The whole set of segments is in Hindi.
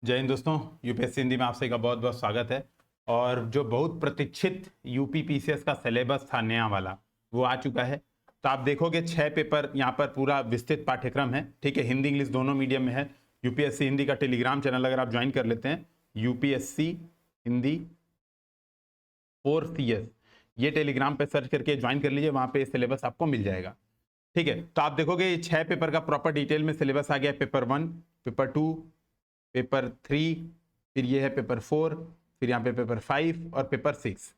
जय हिंद दोस्तों, यूपीएससी हिंदी में आप सभी का बहुत बहुत स्वागत है। और जो बहुत प्रतीक्षित यूपी पीसीएस का सिलेबस था नया वाला, वो आ चुका है। तो आप देखोगे 6 पेपर यहाँ पर पूरा विस्तृत पाठ्यक्रम है। ठीक है, हिंदी इंग्लिश दोनों मीडियम में है। यूपीएससी हिंदी का टेलीग्राम चैनल अगर आप ज्वाइन कर लेते हैं, यूपीएससी हिंदी 4CS, ये टेलीग्राम पे सर्च करके ज्वाइन कर लीजिए, वहाँ पे सिलेबस आपको मिल जाएगा। ठीक है, तो आप देखोगे ये 6 पेपर का प्रॉपर डिटेल में सिलेबस आ गया। पेपर 1, पेपर 2, पेपर 3, फिर ये है पेपर 4, फिर यहाँ पे पेपर 5 और पेपर 6।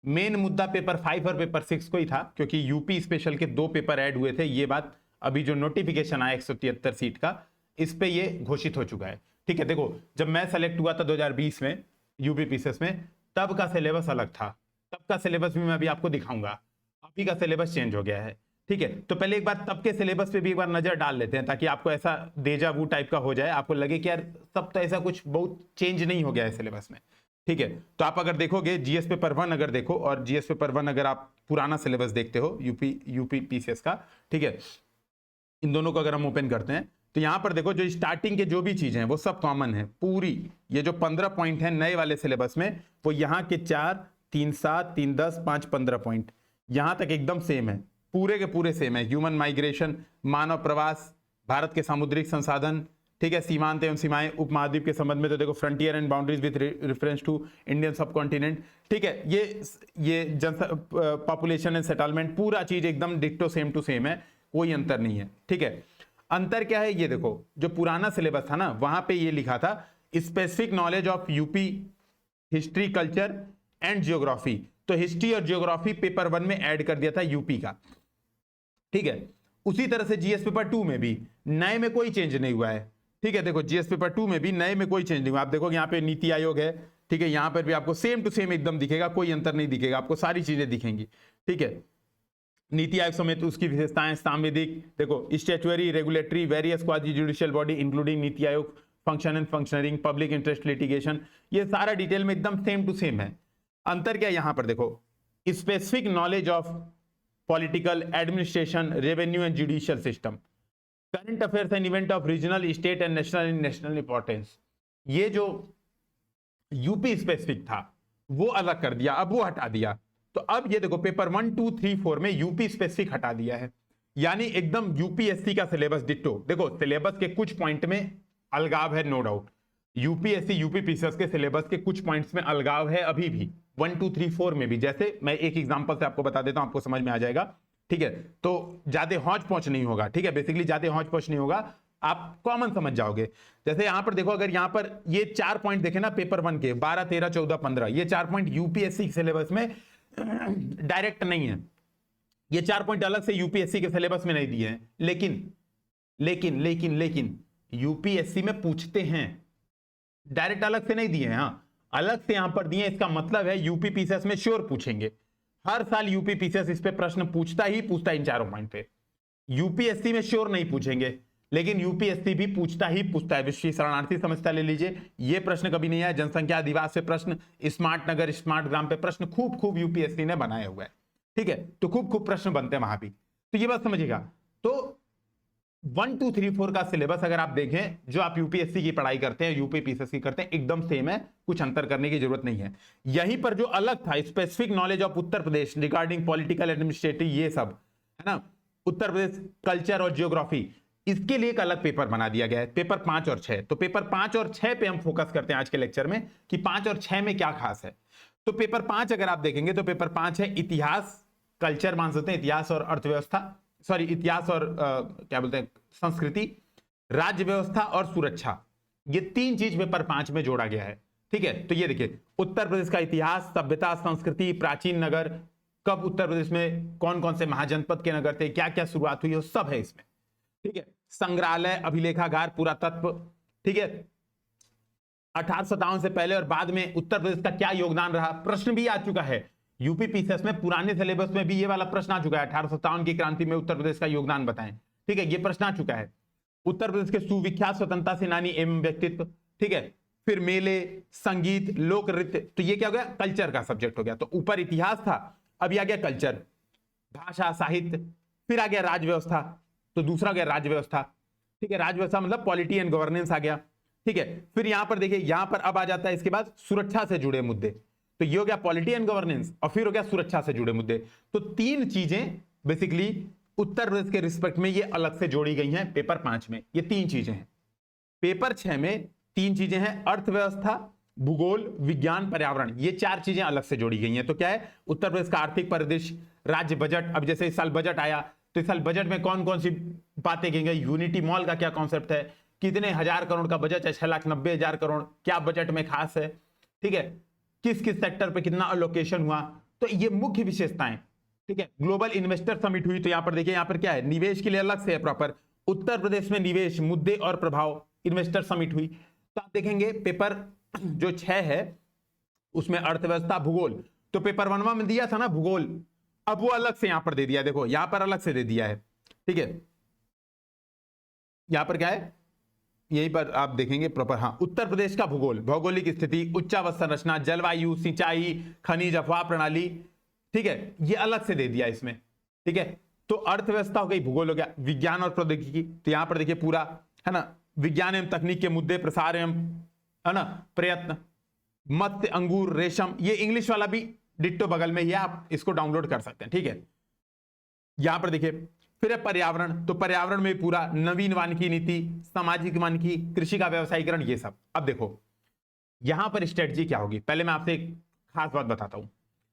मेन मुद्दा पेपर 5 और पेपर 6 को ही था, क्योंकि यूपी स्पेशल के 2 पेपर ऐड हुए थे। ये बात अभी जो नोटिफिकेशन आया 173 सीट का, इस पे ये घोषित हो चुका है। ठीक है, देखो जब मैं सेलेक्ट हुआ था 2020 में यूपी पीसीएस में, तब का सिलेबस अलग था। तब का सिलेबस भी मैं अभी आपको दिखाऊंगा। अभी का सिलेबस चेंज हो गया है। ठीक है, तो पहले एक बार तब के सिलेबस पे भी एक बार नजर डाल लेते हैं, ताकि आपको ऐसा डेजा वू टाइप का हो जाए, आपको लगे कि यार तब तो ऐसा कुछ बहुत चेंज नहीं हो गया है सिलेबस में। ठीक है, तो आप अगर देखोगे जीएस पेपर 1 अगर देखो, और जीएस पेपर 1 अगर आप पुराना सिलेबस देखते हो यूपी पीसीएस का, ठीक है, इन दोनों को अगर हम ओपन करते हैं तो यहां पर देखो जो स्टार्टिंग के जो भी चीजें हैं वो सब कॉमन है पूरी। ये जो 15 पॉइंट है नए वाले सिलेबस में, वो यहाँ के 4, 3, 7, 3, 10, 5, 15 पॉइंट यहां तक एकदम सेम है, पूरे के पूरे सेम है। ह्यूमन माइग्रेशन, मानव प्रवास, भारत के सामुद्रिक संसाधन, ठीक है, सीमांत एवं सीमाएं, उपमहाद्वीप के संबंध में तो देखो frontier and boundaries with reference to Indian subcontinent. ठीक है, ये जन पॉपुलेशन एंड सेटलमेंट, पूरा चीज एकदम डिक्टो सेम टू सेम है, कोई अंतर नहीं है। ठीक है, अंतर क्या है, ये देखो जो पुराना सिलेबस था ना, वहां पे ये लिखा था specific knowledge of UP history, culture and geography. तो हिस्ट्री और जियोग्राफी पेपर 1 में ऐड कर दिया था यूपी का। ठीक है, उसी तरह से जीएस पेपर 2 में भी नए में कोई चेंज नहीं हुआ है। ठीक है, देखो जीएस पेपर 2 में भी नए में कोई चेंज नहीं हुआ। आप देखोगे यहाँ पे नीति आयोग है, ठीक है, यहाँ पर भी आपको सेम टू सेम एकदम दिखेगा, कोई अंतर नहीं दिखेगा, आपको सारी चीजें दिखेंगी। ठीक है, नीति आयोग समेत उसकी विशेषताएं, सांविधिक, देखो statutory, regulatory, various quasi judicial body including NITI Aayog, function and functioning, public interest litigation, ये सारा डिटेल में एकदम सेम टू सेम है। अंतर क्या है यहां पर देखो, specific knowledge of political, administration, revenue and judicial system, current affairs and event of regional, state and national importance. ये जो यूपी स्पेसिफिक था वो अलग कर दिया, अब वो हटा दिया। तो अब ये देखो पेपर 1, 2, 3, 4 में यूपी स्पेसिफिक हटा दिया है, यानी एकदम यूपीएससी का सिलेबस डिट्टो। देखो सिलेबस के कुछ पॉइंट में अलगाव है, no doubt. UPSC UP PCS के सिलेबस के कुछ पॉइंट्स में अलगाव है अभी भी, 1, 2, 3, 4 में भी। जैसे मैं एक एग्जांपल से आपको बता देता हूं, आपको समझ में आ जाएगा। ठीक है, तो ज्यादा हौच पौच नहीं होगा। ठीक है, बेसिकली ज्यादा हौच पौच नहीं होगा, आप कॉमन समझ जाओगे। जैसे यहां पर देखो, अगर यहां पर ये 4 पॉइंट देखे ना पेपर 1 के, 12, 13, 14, 15, ये 4 पॉइंट यूपीएससी सिलेबस में डायरेक्ट नहीं है। ये 4 पॉइंट अलग से यूपीएससी के सिलेबस में नहीं दिए हैं, लेकिन यूपीएससी में पूछते हैं, डायरेक्ट अलग से नहीं दिए हैं। हाँ, अलग से यहां पर दिए, इसका मतलब है यूपी पीसीएस में श्योर पूछेंगे। हर साल यूपी पीसीएस इस पे प्रश्न पूछता ही पूछता है इन 4 पॉइंट पे। यूपीएससी में श्योर नहीं पूछेंगे, लेकिन यूपीएससी भी पूछता ही पूछता है। विश्व शरणार्थी समस्या ले लीजिए, ये प्रश्न कभी नहीं आया। जनसंख्या दिवस पे प्रश्न, स्मार्ट नगर स्मार्ट ग्राम पे प्रश्न खूब यूपीएससी ने बनाया हुआ है। ठीक है, तो खूब प्रश्न बनते हैं वहां भी, तो ये बात समझिएगा। तो 1, 2, 3, 4 का सिलेबस अगर आप देखें, जो आप यूपीएससी की पढ़ाई करते हैं, यूपी पीसीएस की करते हैं, एकदम सेम है, कुछ अंतर करने की जरूरत नहीं है। यहीं पर जो अलग था, specific knowledge of Uttar Pradesh regarding political administrative, ये सब है ना, उत्तर प्रदेश कल्चर और जियोग्राफी, इसके लिए एक अलग पेपर बना दिया गया है, पेपर 5 और 6। तो पेपर 5 और 6 पे हम फोकस करते हैं आज के लेक्चर में, कि 5 और 6 में क्या खास है। तो पेपर 5 अगर आप देखेंगे तो पेपर 5 है इतिहास, कल्चर मान सकते हैं, इतिहास और अर्थव्यवस्था, सॉरी इतिहास और क्या बोलते हैं, संस्कृति, राज्य व्यवस्था और सुरक्षा। ये 3 चीज पेपर 5 में जोड़ा गया है। ठीक है, तो ये देखिए, उत्तर प्रदेश का इतिहास, सभ्यता, संस्कृति, प्राचीन नगर, कब उत्तर प्रदेश में कौन कौन से महाजनपद के नगर थे, क्या क्या शुरुआत हुई, वो सब है इसमें। ठीक है, संग्रहालय, अभिलेखागार, पुरातत्व। ठीक है, 1857 से पहले और बाद में उत्तर प्रदेश का क्या योगदान रहा, प्रश्न भी आ चुका है यूपी पीसीएस में। पुराने सिलेबस में भी ये वाला प्रश्न आ चुका है, 1857 की क्रांति में उत्तर प्रदेश का योगदान बताएं। ठीक है, ये प्रश्न आ चुका है। उत्तर प्रदेश के सुविख्यात स्वतंत्रता सेनानी एवं व्यक्तित्व। ठीक है, फिर मेले, संगीत, लोक नृत्य, तो ये क्या हो गया, कल्चर का सब्जेक्ट हो गया। तो ऊपर इतिहास था, अभी आ गया कल्चर, भाषा, साहित्य, फिर आ गया राज्य व्यवस्था, तो दूसरा गया राज्य व्यवस्था। ठीक है, राज्य व्यवस्था मतलब पॉलिटी एंड गवर्नेंस आ गया। ठीक है। फिर यहां पर देखिए, यहां पर अब आ जाता है इसके बाद सुरक्षा से जुड़े मुद्दे। तो ये हो गया पॉलिटी एंड गवर्नेंस, और फिर हो गया सुरक्षा से जुड़े मुद्दे। तो तीन चीजें बेसिकली उत्तर प्रदेश के रिस्पेक्ट में ये अलग से जोड़ी गई हैं पेपर 5 में। ये तीन चीजें हैं। पेपर 6 में तीन चीजें हैं, अर्थव्यवस्था, भूगोल, विज्ञान, पर्यावरण। ये चार चीजें अलग से जोड़ी गई हैं। तो क्या है, उत्तर प्रदेश का आर्थिक परिदृश्य, राज्य बजट। अब जैसे इस साल बजट आया, तो इस साल बजट में कौन कौन सी बातें की गई, यूनिटी मॉल का क्या कॉन्सेप्ट है, कितने हजार करोड़ का बजट है, 6,90,000 करोड़, क्या बजट में खास है, ठीक है, किस किस सेक्टर पे कितना अलोकेशन हुआ। तो ये मुख्य विशेषताएं, ठीक है। ग्लोबल इन्वेस्टर समिट हुई, तो यहां पर देखिए, यहां पर क्या है, निवेश के लिए अलग से है प्रॉपर, उत्तर प्रदेश में निवेश, मुद्दे और प्रभाव, इन्वेस्टर समिट हुई। तो आप देखेंगे पेपर जो 6 है उसमें अर्थव्यवस्था, भूगोल, तो पेपर 1 में दिया था ना भूगोल, अब वो अलग से यहां पर दे दिया, देखो यहां पर अलग से दे दिया है, ठीक है। यहां पर क्या है, यहीं पर आप देखेंगे प्रॉपर, हाँ, उत्तर प्रदेश का भूगोल, भौगोलिक स्थिति, उच्चावत संरचना, जलवायु, सिंचाई, खनिज, अफवाह प्रणाली, ठीक है, ये अलग से दे दिया इसमें, ठीक है। तो अर्थव्यवस्था हो गई, भूगोल हो गया, विज्ञान और प्रौद्योगिकी, तो यहां पर देखिए पूरा है ना, विज्ञान एवं तकनीक के मुद्दे, प्रसार एवं है ना प्रयत्न, मत्स्य, अंगूर, रेशम, ये इंग्लिश वाला भी डिट्टो बगल में ही है, आप इसको डाउनलोड कर सकते हैं, ठीक है। यहां पर देखिए फिर है पर्यावरण, तो पर्यावरण में पूरा नवीन वानिकी नीति, सामाजिक वानिकी, कृषि का व्यवसायीकरण, ये सब। अब देखो यहां पर स्ट्रेटजी क्या होगी, पहले मैं आपसे एक खास बात बताता हूं।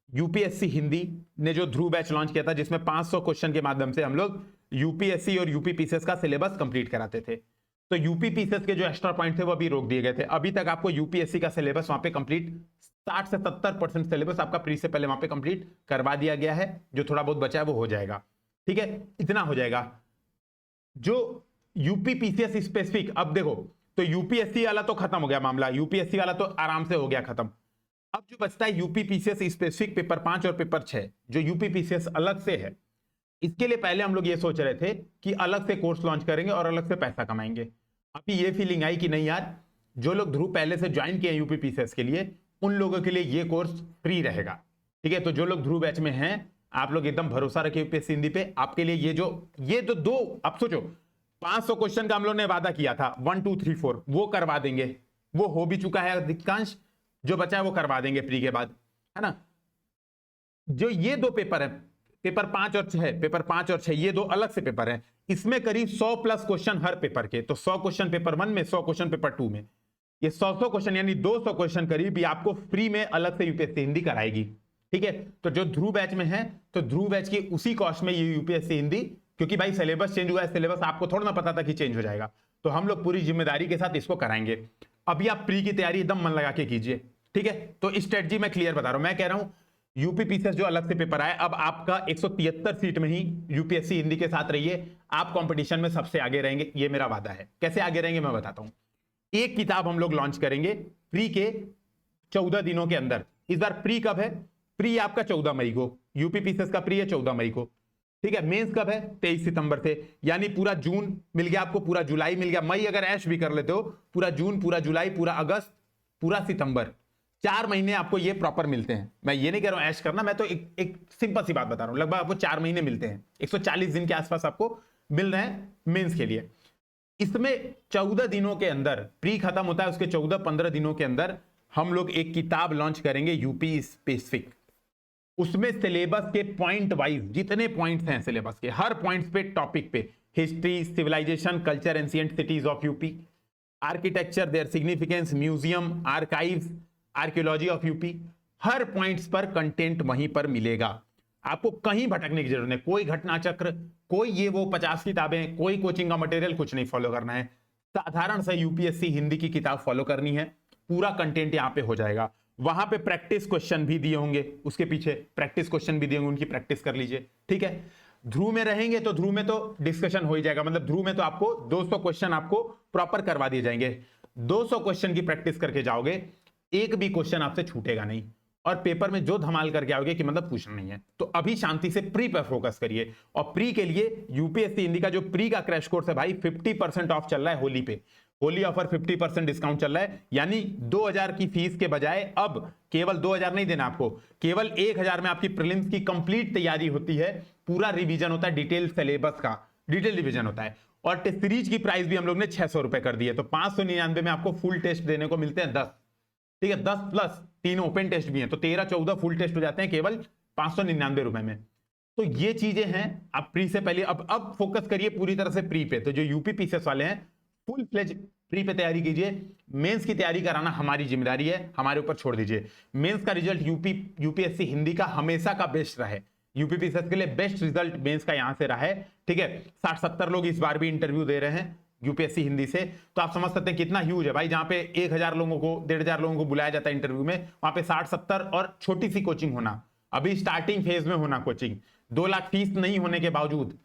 यूपीएससी हिंदी ने जो ध्रुव बैच लॉन्च किया था, जिसमें 500 क्वेश्चन के माध्यम से हम लोग यूपीएससी और यूपीपीसीएस का सिलेबस कंप्लीट कराते थे। तो यूपीपीसीएस के जो एक्स्ट्रा पॉइंट थे वो अभी रोक दिए गए थे। अभी तक आपको यूपीएससी का सिलेबस वहां पे कंप्लीट 60 से 70% सिलेबस आपका प्री से पहले वहां पे कंप्लीट करवा दिया गया है। जो थोड़ा बहुत बचा है वो हो जाएगा, ठीक है, इतना हो जाएगा। जो यूपीपीसीएस स्पेसिफिक, अब देखो, तो यूपीएससी वाला तो खत्म हो गया मामला, यूपीएससी वाला तो आराम से हो गया खत्म। अब जो बचता है यूपीपीसीएस स्पेसिफिक पेपर 5 और पेपर 6, जो यूपीपीसीएस अलग से है, इसके लिए पहले हम लोग ये सोच रहे थे कि अलग से कोर्स लॉन्च करेंगे और अलग से पैसा कमाएंगे। अभी ये फीलिंग आई कि नहीं यार, जो लोग ध्रुव पहले से ज्वाइन किए यूपीपीसीएस के लिए, उन लोगों के लिए ये कोर्स फ्री रहेगा, ठीक है। तो जो लोग ध्रुव बैच में हैं, आप लोग एकदम भरोसा रखिए यूपीएससी हिंदी पे, आपके लिए ये जो दो, आप सोचो 500 क्वेश्चन का हम लोग ने वादा किया था, 1 2 3 4, वो करवा देंगे, वो हो भी चुका है अधिकांश, जो बचा है वो करवा देंगे प्री के बाद, है ना। जो ये दो पेपर है, पेपर 5 और 6, पेपर 5 और 6, ये दो अलग से पेपर है, इसमें करीब 100+ क्वेश्चन हर पेपर के। तो 100 क्वेश्चन पेपर 1 में, 100 क्वेश्चन पेपर 2 में, ये 100 क्वेश्चन यानी 200 क्वेश्चन करीब ये आपको फ्री में अलग से यूपीएससी हिंदी कराएगी, ठीक है। तो जो ध्रुव बैच में है, तो ध्रुव बैच की उसी कॉस्ट में ये यूपीएससी हिंदी, क्योंकि भाई सिलेबस चेंज हुआ है, सिलेबस आपको थोड़ा ना पता था कि चेंज हो जाएगा, तो हम लोग पूरी जिम्मेदारी के साथ इसको कराएंगे। अभी आप प्री की तैयारी एकदम मन लगा के कीजिए, ठीक है। तो स्ट्रेटजी मैं क्लियर बता रहा हूं, मैं कह रहा हूं यूपीपीसीएस जो अलग से पेपर आए, अब आपका 173 सीट में ही यूपीएससी हिंदी के साथ रहिए, आप कंपटीशन में सबसे आगे रहेंगे, ये मेरा वादा है। कैसे आगे रहेंगे मैं बताता हूं। एक किताब हम लोग लॉन्च करेंगे प्री के 14 दिनों के अंदर। इस बार प्री कब है, प्री आपका 14 मई को, यूपीपीसीएस का प्री है 14 मई को, ठीक है। मेंस कब है, 23 सितंबर से, यानी पूरा जून मिल गया आपको, पूरा जुलाई मिल गया, मई अगर ऐश भी कर लेते हो, पूरा जून, पूरा जुलाई, पूरा अगस्त, पूरा सितंबर, 4 महीने आपको ये प्रॉपर मिलते हैं। मैं ये नहीं कह रहा हूं ऐश करना, मैं तो एक सिंपल सी बात बता रहा हूं, लगभग आपको 4 महीने मिलते हैं, 140 दिन के आसपास आपको मिल रहे हैं मेंस के लिए। इसमें 14 दिनों के अंदर प्री खत्म होता है, उसके 14-15 दिनों के अंदर हम लोग एक किताब लॉन्च करेंगे यूपी स्पेसिफिक। उसमें सिलेबस के पॉइंट वाइज जितने पॉइंट्स हैं सिलेबस के, हर पॉइंट्स पे, टॉपिक पे, history, civilisation, culture, ancient cities of UP, architecture, their significance, museum, archives, archaeology of UP, हर पॉइंट्स पर कंटेंट वहीं पर मिलेगा। आपको कहीं भटकने की जरूरत नहीं, कोई घटना चक्र, कोई ये वो 50 किताबें, कोई कोचिंग का मटेरियल, कुछ नहीं फॉलो करना है। साधारण सा यूपीएससी हिंदी की किताब फॉलो करनी है, पूरा कंटेंट यहां पे हो जाएगा। वहां पे प्रैक्टिस क्वेश्चन भी दिए होंगे, उसके पीछे प्रैक्टिस क्वेश्चन भी दिए होंगे, उनकी प्रैक्टिस कर लीजिए, ठीक है। ध्रुव में रहेंगे तो ध्रुव में तो डिस्कशन हो ही जाएगा, मतलब ध्रुव में तो आपको 200 क्वेश्चन आपको प्रॉपर करवा दिए जाएंगे। 200 क्वेश्चन की प्रैक्टिस करके जाओगे, एक भी क्वेश्चन आपसे छूटेगा नहीं, और पेपर में जो धमाल करके आओगे कि मतलब पूछना नहीं है। तो अभी शांति से प्री पर फोकस करिए, और प्री के लिए यूपीएससी हिंदी का जो प्री का क्रैश कोर्स है भाई, 50% ऑफ चल रहा है होली पे, होली ऑफर 50% डिस्काउंट चल रहा है, यानी 2000 की फीस के बजाय अब केवल 2000 नहीं देना आपको, केवल 1000 में आपकी प्रीलिम्स की कंप्लीट तैयारी होती है, पूरा रिवीजन होता है, डिटेल सिलेबस का डिटेल रिवीजन होता है, और टेस्ट सीरीज की प्राइस भी हम लोग ने 600 रुपए कर दी है। तो 599 में आपको फुल टेस्ट देने को मिलते हैं 10, ठीक है, 10 प्लस 3 ओपन टेस्ट भी हैं, तो 13-14 फुल टेस्ट हो जाते हैं केवल 599 रुपए में। तो ये चीजें हैं। आप प्री से पहले अब फोकस करिए पूरी तरह से प्री पे। तो जो यूपी पीसीएस वाले हैं फुल फ्लेज प्री पे तैयारी कीजिए। मेंस की तैयारी कराना हमारी जिम्मेदारी है, हमारे ऊपर छोड़ दीजिए। मेंस का रिजल्ट यूपीएससी हिंदी का हमेशा का बेस्ट रहा है। यूपी पीसीएस के लिए बेस्ट रिजल्ट मेंस का यहां से रहा है, ठीक है। 60-70 लोग इस बार भी इंटरव्यू दे रहे हैं यूपीएससी हिंदी से, तो आप समझ सकते हैं कितना ह्यूज है भाई। जहां पे 1000 लोगों को 1500 लोगों को बुलाया जाता है इंटरव्यू में, वहां पे 60-70 और छोटी सी कोचिंग होना, अभी स्टार्टिंग फेज में होना कोचिंग, 2 लाख फीस नहीं होने के बावजूद,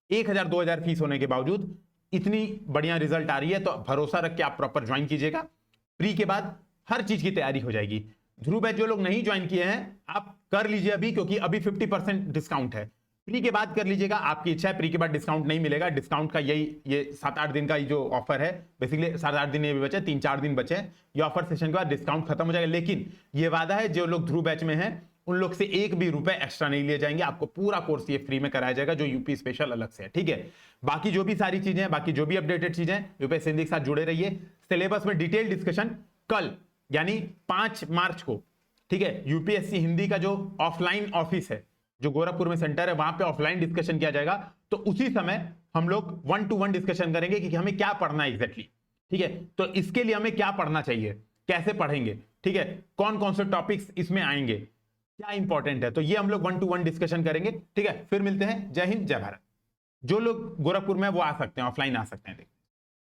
1000-2000 फीस होने के बावजूद इतनी बढ़िया रिजल्ट आ रही है। तो भरोसा रख के आप प्रॉपर ज्वाइन कीजिएगा। प्री के बाद हर चीज की तैयारी हो जाएगी। ध्रुव बैच जो लोग नहीं ज्वाइन किए हैं आप कर लीजिए अभी, क्योंकि अभी 50% डिस्काउंट है। प्री के बाद कर लीजिएगा, आपकी इच्छा है। प्री के बाद डिस्काउंट नहीं मिलेगा। डिस्काउंट का ये 7-8 दिन का जो ऑफर है, बेसिकली 7-8 दिन ये भी बचे, 3-4 दिन बचे, ये ऑफर सेशन के बाद डिस्काउंट खत्म हो जाएगा। लेकिन ये वादा है जो लोग ध्रुव बैच में हैं उन लोग से एक भी रुपए एक्स्ट्रा नहीं लिए जाएंगे। आपको पूरा कोर्स ये फ्री में कराया जाएगा, जो यूपी स्पेशल अलग से है, ठीक है। बाकी जो भी सारी चीजें हैं, बाकी जो भी अपडेटेड चीजें हैं, यूपीएससी हिंदी के साथ जुड़े रहिए। सिलेबस में डिटेल डिस्कशन कल यानी 5 मार्च को, ठीक है, यूपीएससी हिंदी का जो ऑफलाइन ऑफिस है, जो गोरखपुर में सेंटर है, वहां पे ऑफलाइन डिस्कशन किया जाएगा। तो उसी समय हम लोग 1-to-1 डिस्कशन करेंगे कि हमें क्या पढ़ना है एग्जैक्टली, ठीक है। तो इसके लिए हमें क्या पढ़ना चाहिए, कैसे पढ़ेंगे, ठीक है, कौन कौन से टॉपिक्स इसमें आएंगे, क्या इंपॉर्टेंट है, तो ये हम लोग 1-to-1 डिस्कशन करेंगे, ठीक है। फिर मिलते हैं। जय हिंद, जय भारत। जो लोग गोरखपुर में वो आ सकते हैं, ऑफलाइन आ सकते हैं।